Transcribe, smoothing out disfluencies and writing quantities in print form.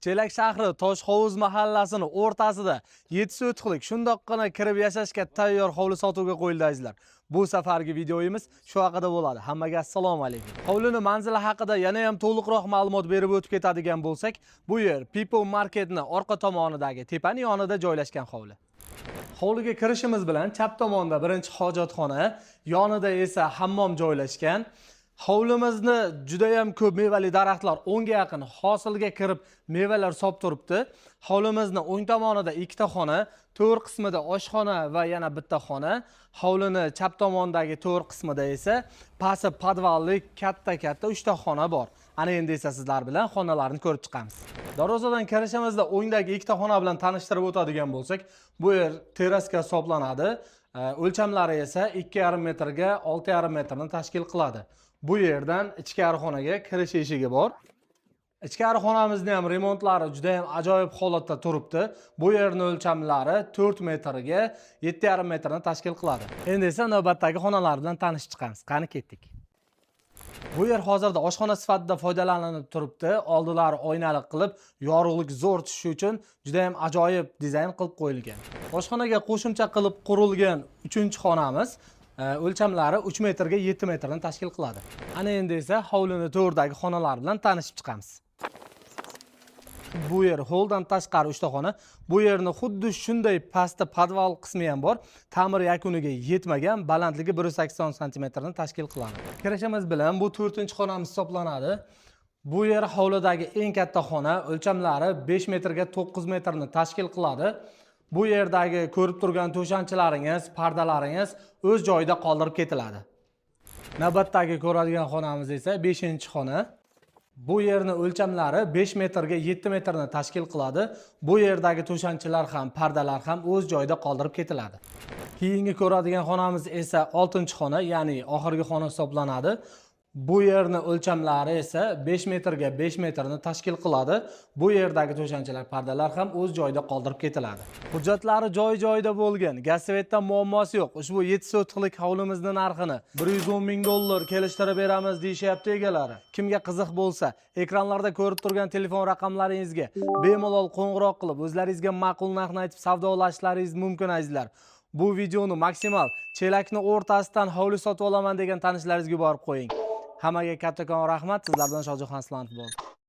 Chelak shahri Toshhovuz mahallasining o'rtasida 7 sotixlik shundoqqina kirib yashashga tayyor hovli sotuvga qo'yildi azizlar. Bu safargi videoyimiz shu haqida bo'ladi. Hammaga assalomu alaykum. Hovlining manzili haqida yana ham to'liqroq ma'lumot berib o'tib ketadigan bo'lsak, bu yer People Marketning orqa tomonidagi tepaning yonida joylashgan hovli. Hovliga kirishimiz bilan chap tomonda birinchi hojatxona, yonida esa hammom joylashgan. Hovlimizni juda ham ko'p mevali daraxtlar 10 ga yaqin hosilga kirib mevalar sop turibdi. Hovlimizni o'ng tomonida ikkita xona, to'r qismida oshxona va yana bitta xona, hovlini chap tomondagi to'r qismida esa pasi podvalli katta 3 ta xona bor. Ana endi esa sizlar bilan xonalarni ko'rib chiqamiz. Darvozadan kirishimizda o'ngdagi ikkita xona bilan tanishtirib o'tadigan bo'lsak, bu yer teraska hisoblanadi. O'lchamlari esa 2,5 metrga 6,5 metrni tashkil qiladi. Bu yerdan ichkari xonaga kirish eshigi bor. Ichkari xonamizni ham remontlari juda ham ajoyib holatda turibdi. Bu yerning o'lchamlari 4 metrga 7,5 metrni tashkil qiladi. Endi esa navbatdagi xonalar bilan tanishib chiqamiz. Qani ketdik. Bu yer hozirda oshxona sifatida foydalanilib turibdi. Oldilari oynali qilib, yorug'lik zo'r tushishi uchun juda ham ajoyib dizayn qilib qo'yilgan. Oshxonaga qo'shimcha qilib qurilgan 3-xonamiz o'lchamlari 3 metrga 7 metrni tashkil qiladi. Ana endi esa hovlining to'rdagi xonalar bilan tanishib chiqamiz. Bu yer holdan tashqari 3 ta xona. Bu yerni xuddi shunday pastda podval qismi ham bor. Ta'mir yakuniga yetmagan, balandligi 180 sm ni tashkil qiladi. Kirishimiz bilan bu 4-xonamiz hisoblanadi. Bu yer hovlidagi eng katta xona, o'lchamlari 5 metrga 9 metrni tashkil qiladi. Bu yerdagi ko'rib turgan to'shanchalaringiz, pardalaringiz o'z joyida qoldirib ketiladi. Navbatdagi ko'radigan xonamiz esa 5-xona. Bu yerning o'lchamlari 5 metrga 7 metrni tashkil qiladi. Bu yerdagi to'shanchalar ham, pardalar ham o'z joyida qoldirib ketiladi. Keyingi ko'radigan xonamiz esa 6-xona, ya'ni oxirgi xona hisoblanadi. Bu yerning o'lchamlari esa 5 metrga 5 metrni tashkil qiladi. Bu yerdagi to'shanchalar, pardalar ham o'z joyida qoldirib ketiladi. Hujjatlari joy-joyida bo'lgan, gaz-svetdan muammosi yo'q. Ushbu 7 sotixlik hovlimizning narxini 110 ming dollar kelishtirib beramiz deyishyapti egalari. Kimga qiziq bo'lsa, ekranlarda ko'rib turgan telefon raqamlaringizga bemalol qo'ng'iroq qilib, o'zlaringizga ma'qul narxni aytib savdolashlaringiz mumkin azizlar. Bu videoni maksimal chelakni o'rtasidan hovli sotib olaman degan tanishlaringizga borib qo'ying. Hammaga kattakon rahmat. Sizlar bilan Shohjahon Aslanov bo'ldi.